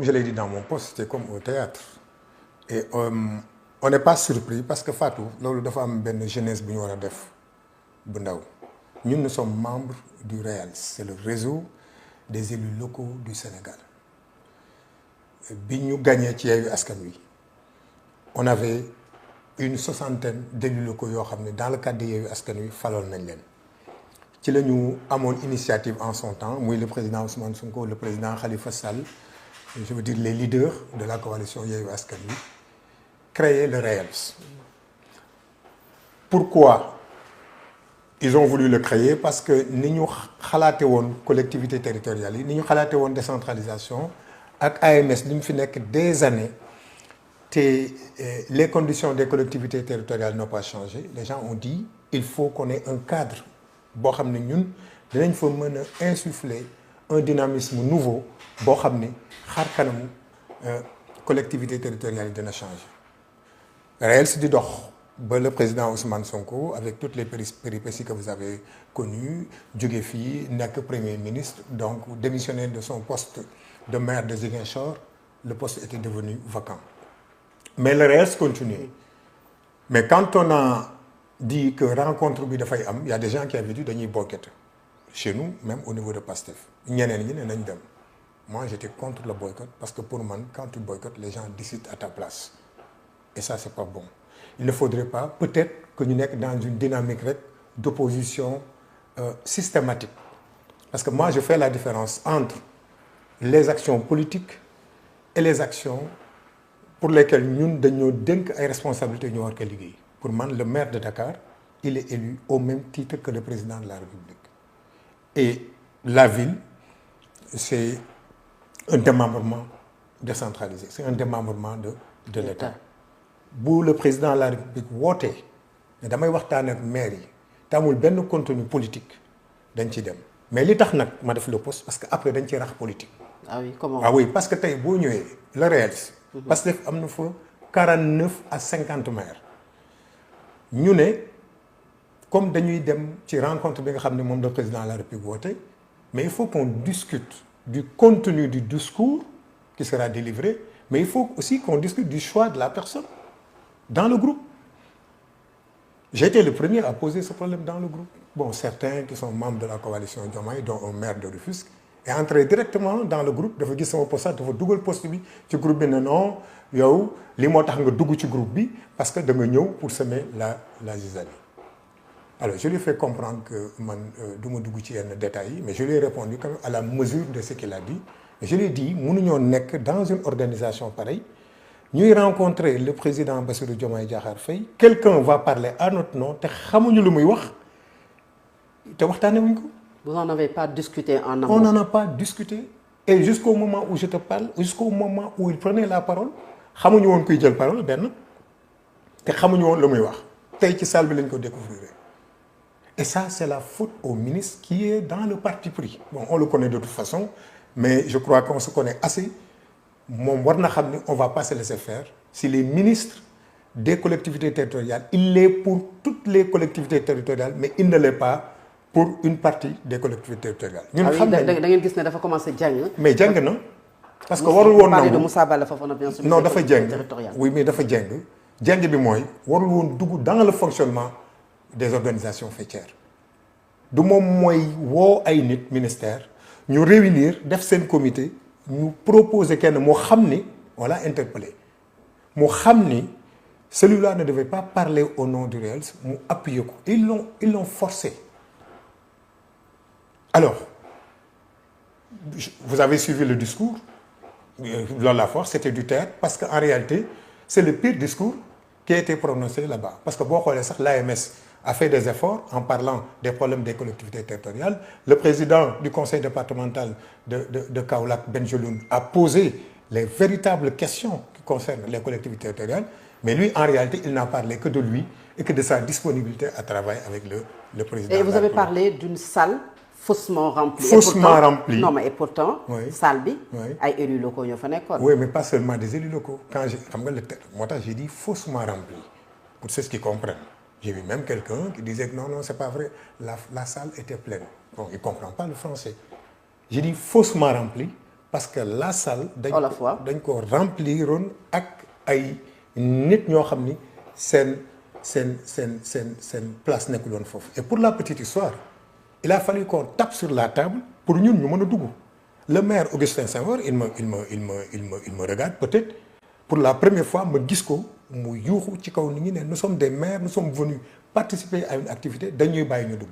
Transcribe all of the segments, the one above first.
comme je l'ai dit dans mon poste, c'était comme au théâtre. Et on n'est pas surpris parce que Fatou, loolu dafa am benn jeunesse bu ñu war a def bu ndaw. Ñun nous sommes membres du REALS, c'est le réseau des élus locaux du Sénégal. Bi ñu gagné ci Yewwi Askan Wi, on avait une soixantaine d'élus locaux yoo xam ne dans le cadre de Yewwi Askan Wi faloon nañ leen. Ci la ñu amoon initiative en son temps muy le président Ousmane Sonko, le président Khalifa Sall, je veux dire les leaders de la coalition Yewwi Askan Wi, créer le REALS. Pourquoi ils ont voulu le créer? Parce que ni ñu xalaate woon collectivité territoriale yi, ni ñu xalaate woon décentralisation ak AMS li mu fi nekk des années te les conditions des collectivités territoriales n'ont pas changé. Les gens ont dit il faut qu'on ait un cadre boo xam ne ñun dinañ fa mën a insuffler un dynamisme nouveau boo xam ne xar kanamu collectivité territoriale yi dina changer. REALS di dox ba le président Ousmane Sonko avec toutes les péripéties que vous avez connues jóge fii nekk premier ministre, donc démissionné de son poste de maire de Ziguinchor, le poste était devenu vacant. Mais le REALS continue. Mais quand on a dit que rencontre bi dafay am, il y a des gens qui avaient dit dañuy boycotter. Chez nous, même au niveau de PASTEF. Ñeneen ñi ne nañ dem. Moi, j'étais contre le boycott parce que pour moi, quand tu boycottes, les gens décident à ta place. Et ça, c'est pas bon. Il ne faudrait pas, peut-être, que nous soyons dans une dynamique d'opposition systématique. Parce que moi, je fais la différence entre les actions politiques et les actions pour lesquelles nous avons des responsabilités. Pour moi, le maire de Dakar, il est élu au même titre que le président de la République. Et la ville, c'est un démembrement décentralisé, c'est un démembrement de l'État. Bu le président de la République wootee ne damay waxtaan ak maire yi te amul benn contenu politique dañ ci dem mais li tax nag ma def le poste parce que après dañ ci rax politique. Ah oui, comment? Ah oui, parce que tey boo ñëwee le REALS. parce que am na fa 49 à 50 maires. ñu ne comme dañuy dem ci rencontre bi nga xam ne moom le président de la République woote mais il faut qu'on discute du contenu du discours qui sera délivré, mais il faut aussi qu'on discute du choix de la personne dans le groupe. J'ai été le premier à poser ce problème dans le groupe. Bon, certains qui sont membres de la coalition Diomaye, dont un maire de Rufisque, est entré directement dans le groupe dafa gis sama poste dafa dugal poste bi ci groupe bi ne non yow li moo tax nga dugg ci groupe bi parce que da nga ñëw pour semer la zizanie. Alors je lui ai fait comprendre que man du ma dugg ci yenn détails yi mais je lui ai répondu quand même à la mesure de ce qu'il a dit. Et je lui ai dit mënuñoo nekk dans une organisation pareille ñuy rencontrer le président Bassirou Diomaye Diakhar Faye, quelqu'un va parler à notre nom te xamuñu lu muy wax te waxtaane wuñ ko. Vous n'en avez pas discuté en amont? On n'en a pas discuté. Et jusqu'au moment où je te parle, jusqu'au moment où il prenait la parole, xamuñu woon kuy jël parole benn te xamuñu woon lu muy wax tey ci salle bi lañ ko découvrir. Et ça, c'est la faute au ministre qui est dans le parti pris. Bon, on le connaît de toute façon, mais je crois qu'on se connaît assez. Moom war na xam ni on va pas se laisser faire. Si les ministres des collectivités territoriales, il l'est pour toutes les collectivités territoriales, mais il ne l'est pas pour une partie des collectivités territoriales. ñun xam nañ da ngeen gis ne dafa commencé jàng. mais jàng na parce que warul woon nangu de Moussa Balla Fofana bien sûr. non dafa jàng oui mais dafa jàng bi mooy warul woon dugg dans le fonctionnement des organisations faîtières. du moom mooy woo ay nit ministère ñu réunir def seen comité ñu proposer kenn moo xam ni on l'a interpellé moo xam ni celui-là ne devait pas parler au nom du REALS mu appuyer ko ils l'ont forcé. Alors vous avez suivi le discours loolu la force c'était du théâtre parce que en réalité c'est le pire discours qui a été prononcé là-bas parce que boo xoolee sax l'AMS a fait des efforts en parlant des problèmes des collectivités territoriales. Le président du conseil départemental de Kaolack, Benjeloun, a posé les véritables questions qui concernent les collectivités territoriales. Mais lui, en réalité, il n'a parlé que de lui et que de sa disponibilité à travailler avec le président. Et vous avez parlé d'une salle faussement remplie. Faussement remplie. Non, mais et pourtant, oui. Salle bi, oui. ay élus locaux ñoo fa nekkoon. Oui, mais pas seulement des élus locaux. Quand moi, j'ai dit faussement remplie, pour ceux qui comprennent. J'ai vu même quelqu'un qui disait que non, c'est pas vrai. La salle était pleine. Bon, il ne comprend pas le français. J'ai dit faussement rempli parce que la salle dañ ko rempliroon ak ay nit ñoo xam ni seen place nekkul woon foofu. Et pour la petite histoire il a fallu qu'on tape sur la table pour ñun ñu mën a dugg. Le maire Augustin Senghor il me regarde peut-être pour la première fois ma gis ko mu yuuxu ci kaw nit ñi ne nous sommes des maires nous sommes venus participer à une activité dañuy bàyyi ñu dugg.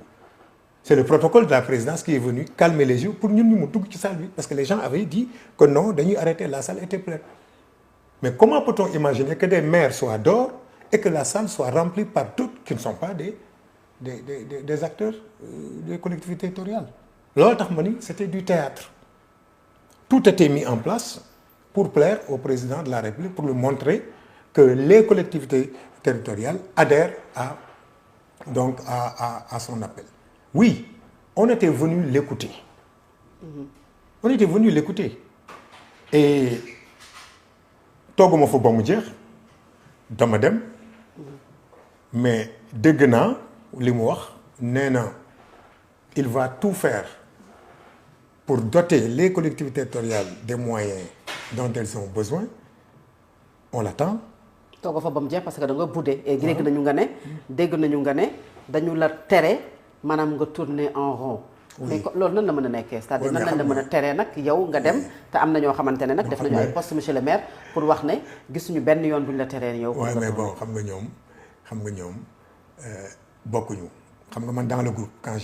C'est le protocole de la présidence qui est venu calmer les jeux pour ñun ñu mu dugg ci salle bi parce que les gens avaient dit que non dañuy arrêter, la salle était pleine. Mais comment peut-on imaginer que des maires soient dehors et que la salle soit remplie par d'autres qui ne sont pas des acteurs des collectivités territoriales? Loolu tax ma ni c'était du théâtre. Tout était mis en place pour plaire au président de la République, pour lui montrer que les collectivités territoriales adhèrent à son appel. Oui, on était venu l'écouter. On était venu l'écouter. Et tooguma fa ba mu jeex dama dem mais dégg naa li mu wax nee na il va tout faire pour doter les collectivités territoriales des moyens dont elles ont besoin. On l'attend. tooga fa ba mu jeex parce que da nga budde et dégg nañu nga ne dañu la tere maanaam nga tourner en rond. mais loolu nan la mën a nekkee c'est-à-dire nan lañ la mën a teree nag yow nga dem te am na ñoo xamante ne nag def nañu ay poste monsieur le maire pour wax ne gisuñu benn yoon buñ la teree yow. waaw mais bon xam nga ñoom bokkuñu xam nga man dans le groupe quand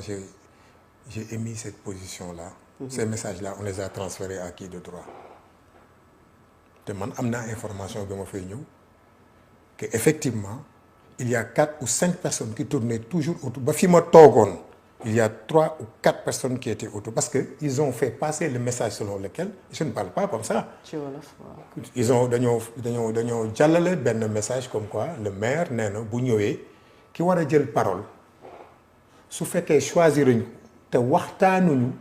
j'ai émis cette position-là. Ces messages-là on les a transférés à qui de droit te man am naa information bi ma fay ñëw que effectivement il y a 4 ou 5 personnes qui tournaient toujours autour ba fi ma toogoon il y a 3 ou 4 personnes qui étaient autour parce que ils ont fait passer le message selon lequel je ne parle pas comme ça. ci wolof waaw. ils ont dañoo jàllale benn message comme quoi le maire nee na bu ñëwee ki war a jël parole su fekkee choisir ñu te waxtaanuñu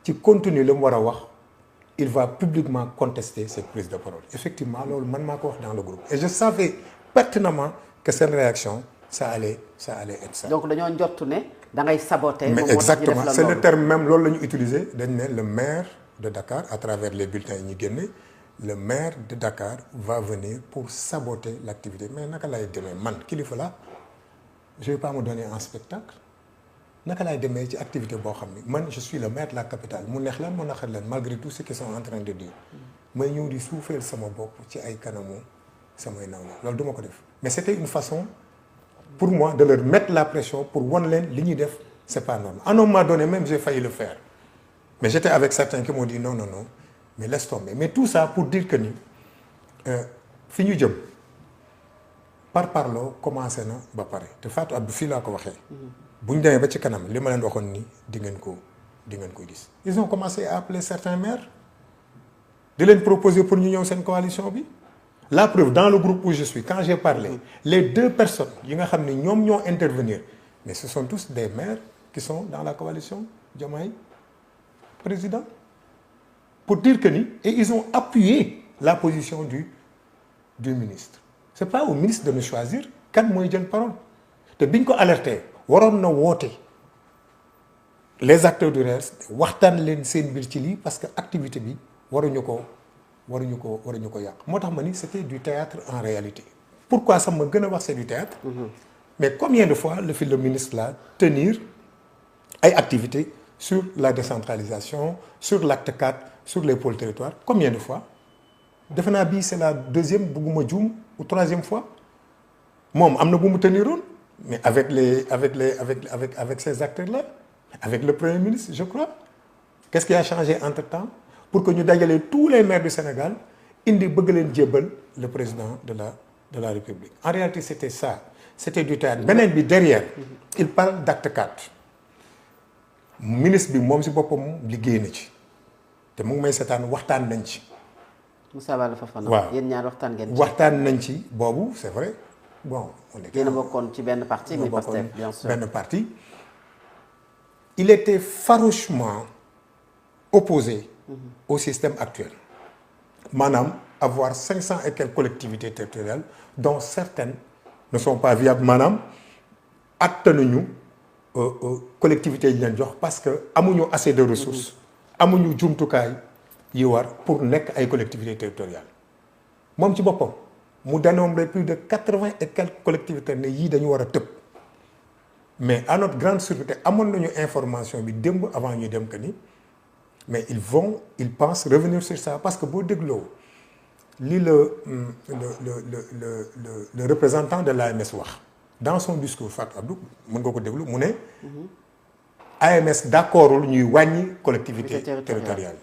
ci contenu la mu war a wax il va publiquement contester cette prise de parole. Effectivement loolu man maa ko wax dans le groupe et je savais pertinemment que cette réaction ça allait être ça. donc dañoo njortu ne da ngay saboter. mais exactement c'est le terme même loolu la ñu utiliser dañ ne le maire de Dakar à travers les bulletins yi ñu génne le maire de Dakar va venir pour saboter l'activité mais naka lay demee man kilifa la je vais pas me donner un spectacle naka lay demee ci activité boo xam ni man je suis le maire de la capitale mu neex lan mu naqar leen malgré tout ce qu'ils sont en train de dire may ñëw di suufeel sama bopp ci ay kanamu samay nawle loolu duma ko def mais c'était une façon pour moi de leur mettre la pression pour wan leen li ñuy def c'est pas normal à un moment donné même j'ai failli le faire mais j'étais avec certains qui m'ont dit non mais laisse tomber mais tout ça pour dire que ni fi ñu jëm par parloo commencé na ba pare te Fatou Abdou fii laa ko waxee bu ñu demee ba ci kanam li ma leen waxoon ni di ngeen ko gis ils ont commencé à appeler certains maires di leen proposer pour ñu ñëw seen coalition bi. La preuve, dans le groupe où je suis, quand j'ai parlé, les 2 personnes yi nga xam ne ñoom ñoo intervenir mais ce sont tous des maires qui sont dans la coalition Diomaye président pour dire que ni et ils ont appuyé la position du ministre. C'est pas au ministre de nous choisir kan mooy jël parole te biñ ko alerté waroon na woote les acteurs du RER waxtaan leen seen mbir ci lii parce que activité bi waruñu ko yàq moo tax ma ni c'était du théâtre en réalité. Pourquoi ça ma gën a wax c'est du théâtre mais combien de fois le ministre là tenir ay activités sur la décentralisation sur l'acte 4 sur les pôles territoires combien de fois defe naa bii c'est la 2e bugguma juum ou 3e fois moom am na bu mu teniroon mais avec ces acteurs là avec le premier ministre je crois qu'est-ce qui a changé entre-temps pour que ñu dajale tous les maires du Sénégal indi bëgg leen jébbal le président de la République. En réalité c'était ça c'était du théâtre beneen bi derrière il parle d'acte 4 ministre bi moom si boppam liggéey na ci te mu ngi may seetaan waxtaan nañ ci. Moussa Balla Fofana. waaw yéen ñaar waxtaan nañ ci boobu c'est vrai bon. on était yéen a bokkoon ci benn parti mais Pastef bien sûr benn parti il était farouchement opposé au système actuel maanaam avoir 500 et quelques collectivités territoriales dont certaines ne sont pas viables maanaam attanuñu collectivités yi leen jox parce que amuñu assez de ressources amuñu jumtukaay yi war pour nekk ay collectivités territoriales moom ci boppam mu dénombré plus de 80 et quelques collectivités ne yii dañu war a tëb mais à notre grande surprise amoon nañu information bi démb avant ñuy dem que ni mais ils pensent revenir sur ça parce que boo dégloo li le représentant de l'AMS wax dans son discours Fatou Abdou mën nga ko déglu mu ne AMS d'accordul ñuy wàññi collectivité territoriale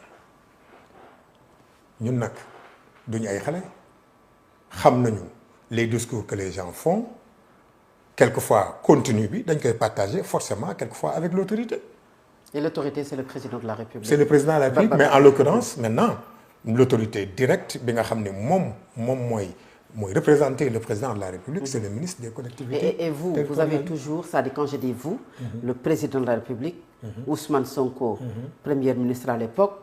ñun nag duñu ay xale xam nañu les discours que les gens font quelquefois contenu bi dañ koy partager forcément quelquefois avec l'autorité. Et l'autorité c'est le président de la République. C'est le président de la République mais en l'occurrence maintenant l'autorité directe bi nga xam ne moom mooy représenter le président de la République, c'est le ministre des collectivités. Et vous avez toujours, ça dit quand je dis vous, le président de la République, Ousmane Sonko, premier ministre à l'époque,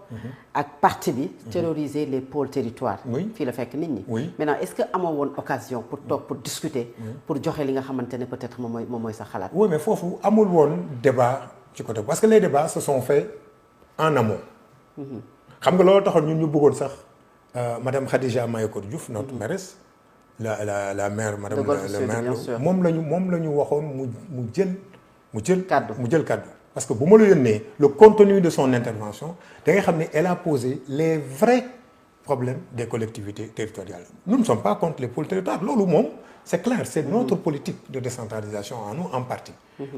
ak parti bi terroriser les pôles territoires. fii la fekk nit ñi. Maintenant est-ce que amoo woon occasion pour toog pour discuter, pour joxe li nga xamante ne peut-être moom mooy sa xalaat. Oui mais foofu amul woon débat ci côté parce que les débats se sont faits en amont. xam nga loolu taxoon ñun ñu bëggoon sax madame Khadija Mahécor Diouf notre mairesse. la maire madame le maire moom la ñu waxoon mu jël kaddu parce que bu ma la yónnee le contenu de son intervention da nga xam ne elle a posé les vrais problèmes des collectivités territoriales. Nous ne sommes pas contre les pôles territoriaux loolu moom c'est clair c'est notre politique de décentralisation en nous en partie.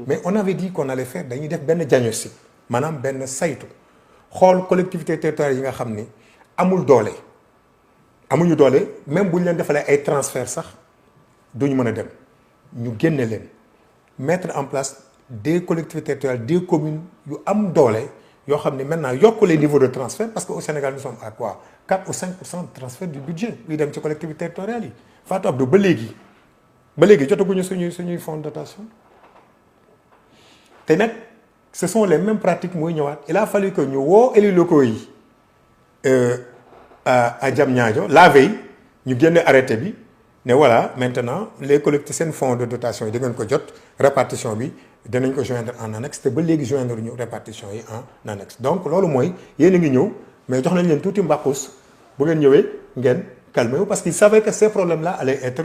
Mais on avait dit qu'on allait faire dañuy def benn diagnostic maanaam benn saytu xool collectivités territoriales yi nga xam ni amuñu doole même bu ñu leen defalee ay transfert sax duñu mën a dem ñu génne leen mettre en place des collectivités territoriales des communes yu am doole yoo xam ne maintenant yokk les niveaux de transfert parce que au Sénégal nous sommes à quoi 4 ou 5% de transfert du budget yuy dem ci collectivités territoriales yi Fatou Abdou ba léegi jotaguñu suñuy fonds de dotation te nag ce sont les mêmes pratiques mooy ñëwaat il a fallu que ñu woo élus locaux yi à Diamniadio la veille ñu génne arrêté bi ne voilà maintenant les collectivités seen fonds de dotation yi da ngeen ko jot répartition bi danañ ko joindre en annexe te ba léegi joindre ñu répartition yi en annexe donc loolu mooy yéen a ngi ñëw mais jox nañ leen tuuti mbaqus bu ngeen ñëwee ngeen calmer wu parce qu'ils savaient que ces problèmes là allaient être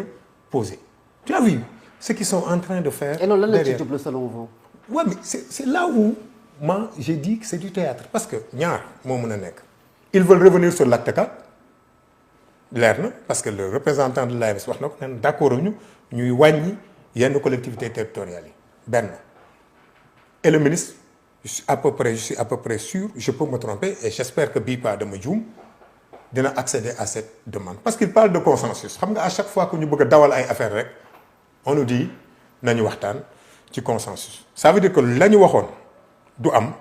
posés. Tu as vu ce qu'ils sont en train de faire. Et loolu lan la ci jublu selon vous. Ouais mais c'est là où moi j'ai dit que c'est du théâtre parce que ñaar moo mën a nekk. Ils veulent revenir sur l'acte 4 leer na parce que le représentant de l'AMS wax na ko ne d'accord ñuy wàññi yenn collectivités territoriales yi benn et le ministre je suis à peu près sûr je peux me tromper et j'espère que bii pas dama juum dina accéder à cette demande parce qu'il parle de consensus xam nga à chaque fois que ñu bëgg a dawal ay affaires rek on nous dit nañu waxtaan ci consensus ça veut dire que la ñu waxoon du am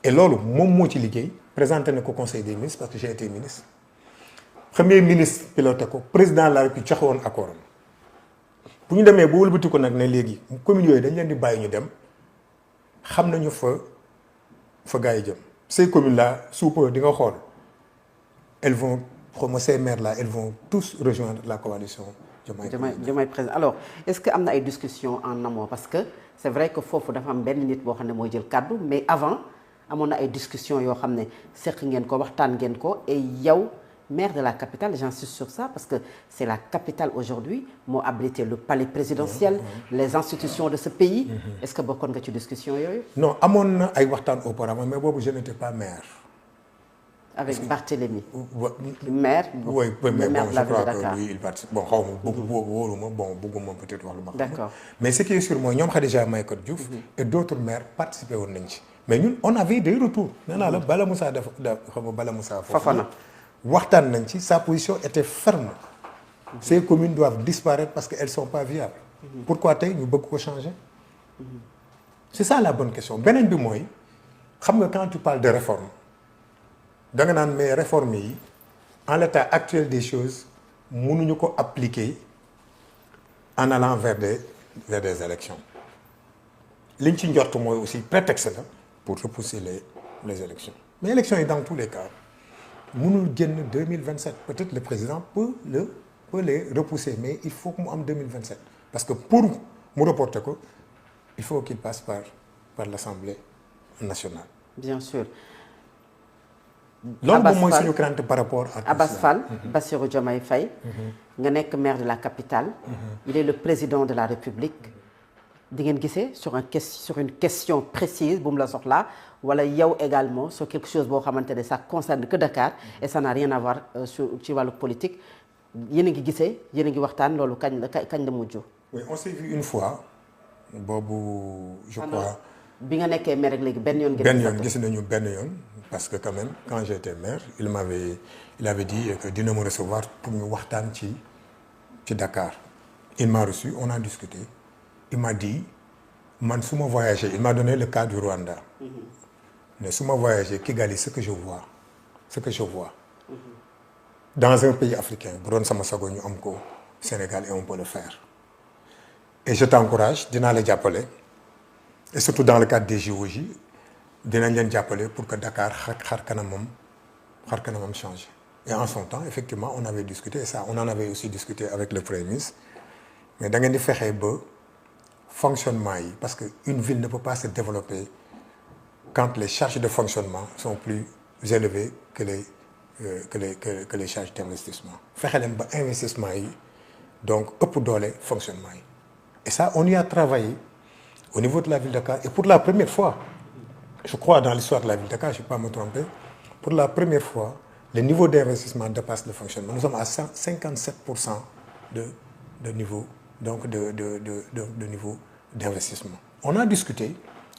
et loolu moom moo ci liggéey présenté na ko conseil des ministres parce que j'ai été ministre premier ministre piloté ko président de la République joxe woon accord am bu ñu demee ba wëlbati ko nag ne léegi communes yooyu dañ leen di bàyyi ñu dem xam nañu fa gars yi jëm ces communes là sous peu di nga xool elles vont xawma ces maires là elles vont tous rejoindre la coalition Diomaye président alors est-ce que am na ay discussions en amont parce que c'est vrai que foofu dafa am benn nit boo xam ne mooy jël kaddu mais avant amoon na ay discussions yoo xam ne seq ngeen ko waxtaan ngeen ko et yow maire de la capitale j'insiste sur ça parce que c'est la capitale aujourd'hui moo abrité le palais présidentiel les institutions de ce pays est-ce que bokkoon nga ci discussion yooyu non amoon na ay waxtaan auparavant mais boobu je n'étais pas maire avec Barthélémy maire mais maire bon de la je ville de crois que Dakar lui il participe bon xaw ma wóoruma bon bëgguma peut-être wax lu ma xam d'accord mais ce qui est sûr mooy ñoom Khadija Mahécor Diouf et d'autres maires participé woon nañ ci mais ñun on avait des retours nee naa la Bala Moussa xam nga Bala Moussa Fofana waxtaan nañ ci sa position était ferme ces communes doivent disparaître parce que elles sont pas viables pourquoi tey ñu bëgg ko changer c'est ça la bonne question beneen bi mooy xam nga quand tu parles de réforme da nga naan mais réformes yi en l'état actuel des choses mënuñu ko appliquer en allant vers des élections liñ ci njort mooy aussi prétexte la pour repousser les élections mais élections yi dans tous les cas mënul génn 2027 peut-être le président peut les repousser mais il faut que mu am 2027 parce que pour mu reporter ko il faut qu'il passe par l'Assemblée nationale. Bien sûr loolu moom mooy suñu crainte par rapport à Abass Fall, Bassirou Diomaye Faye, nga nekk maire de la capitale. Il est le président de la République. di ngeen gisee sur une question précise bu mu la soxlaa wala yow également sur quelque chose boo xamante ne ça concerne que Dakar et ça n'a rien à voir ci wàllu politique yéen a ngi gisee yéen a ngi waxtaan loolu kañ la mujj. oui on s'est vu une fois boobu je crois. bi nga nekkee maire rek léegi benn yoon. gis nañu benn yoon parce que quand même quand j'étais maire il avait dit que dina me recevoir pour ñu waxtaan ci Dakar il m'a reçu on a discuté. Il m'a dit, man su ma voyagé, il m'a donné le cas du Rwanda. Mais su ma voyagé Kigali, ce que je vois, dans un pays africain, bu doon sama sago ñu am ko Sénégal et on peut le faire. Et je t'encourage, dinaa la jàppale, et surtout dans le cadre des JOJ, dinañ leen jàppale pour que Dakar xar kanamam change. Et en son temps, effectivement, on avait discuté, et ça, on en avait aussi discuté avec le Premier ministre, mais da ngeen di fexe ba fonctionnement yi parce que une ville ne peut pas se développer quand les charges de fonctionnement sont plus élevées que les charges d'investissement fexe leen ba investissement yi donc ëpp doole fonctionnement yi et ça on y a travaillé au niveau de la ville de Dakar et pour la première fois je crois dans l'histoire de la ville de Dakar je ne vais pas me tromper pour la première fois le niveau d'investissement dépasse le fonctionnement nous sommes à 57% de niveau donc de niveau d'investissement. On a discuté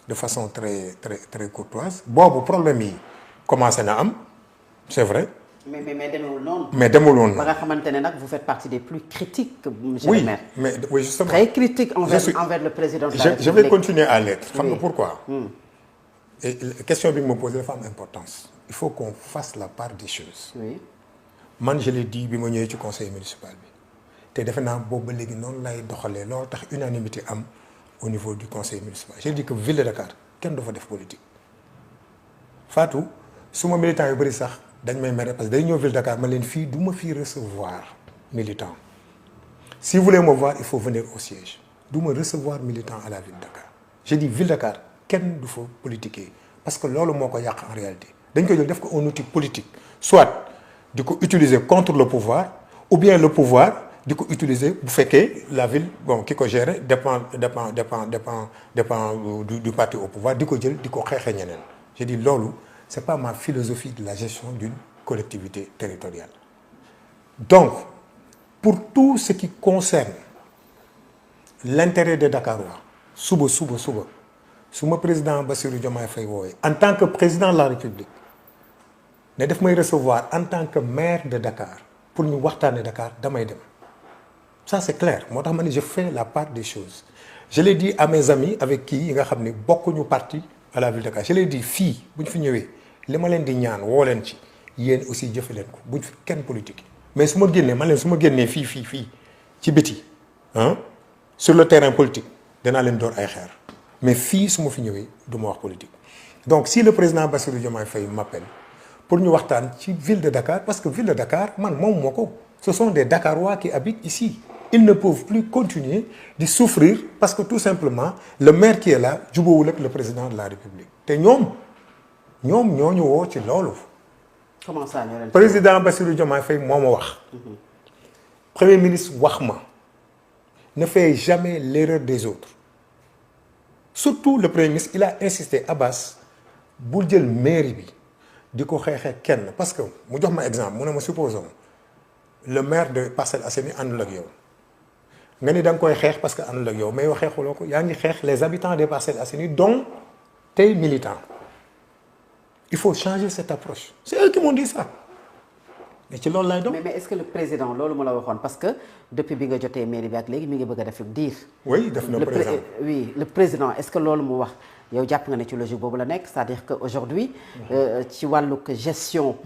de façon très courtoise. Boobu problème yi commencé na am, c'est vrai. Mais demewul noonu. Mais demewul noonu. Ba nga xamante ne nag vous faites partie des plus critiques, monsieur le maire. Oui, justement. Très critique envers le président de la République. Je vais continuer à l'être. Xam nga pourquoi? Et la question bi me posée dafa am importance. Il faut qu'on fasse la part des choses. Oui. Man je l'ai dit bi ma ñëwee ci conseil municipal bi. te defe naa boobu ba léegi noonu lay doxalee loolu tax unanimité am au niveau du conseil municipal j'ai dit que ville de Dakar kenn du fa def politique Fatou suma militant yu bëri sax dañ may mere parce que day ñëw ville de Dakar ma leen fii du ma fii recevoir militant si vous voulez me voir il faut venir au siège du ma recevoir militant à la ville de Dakar j'ai dit ville de Dakar kenn du fa politiquer parce que loolu moo ko yàq en réalité dañ ko jël def ko un outil politique soit di ko utiliser contre le pouvoir ou bien le pouvoir di ko utiliser bu fekkee la ville bon ki ko gérer dépend du parti au pouvoir di ko jël di ko xeexee ñeneen j'ai dit loolu c'est pas ma philosophie de la gestion d'une collectivité territoriale donc pour tout ce qui concerne l'intérêt des Dakarois suba su ma président Bassirou Diomaye Faye woowee en tant que président de la République ne def may recevoir en tant que maire de Dakar pour ñu waxtaane Dakar damay dem ça c'est clair moo tax ma ne je fais la part des choses je l'ai dit à mes amis avec qui yi nga xam ne bokkuñu parti à la ville de Dakar je l'ai dit fii bu ñu fi ñëwee li ma leen di ñaan woo leen ci yéen aussi jëfe leen ko buñ fi kenn politique mais su ma génnee fii ci biti sur le terrain politique danaa leen door ay xeer mais fii su ma fi ñëwee du ma wax politique donc si le président Bassirou Diomaye Faye m'appelle pour ñu waxtaan ci ville de Dakar parce que ville de Dakar man moom moo ko ce sont des Dakarois qui habitent ici ils ne peuvent plus continuer de souffrir parce que tout simplement le maire qui est là jubóowul ak le président de la République te ñoom ñoo ñu woo ci loolu. Comment ça président Bassirou Diomaye Faye moo ma wax. premier ministre wax ma ne fait jamais l'erreur des autres surtout le premier ministre il a insisté Abass bul jël mairie bi di ko xeexee kenn parce que mu jox ma exemple mu ne ma supposons le maire de Parcelles Assainies àndul ak yow nga ni da nga koy xeex parce que àndul ak yow mais yow xeexuloo ko yaa ngi xeex les habitants des Parcelles Assainies dont tey militants il faut changer cette approche c'est eux qui m'ont dit ça mais ci loolu lay doon. mais est-ce que le président loolu mu la waxoon parce que depuis bi nga jotee mairie bi ak léegi mi ngi bëgg a def diir. oui def na président le président est-ce que loolu mu wax yow jàpp nga ne ci logique boobu la nekk c'est-à-dire que aujourd'hui ci wàllug gestion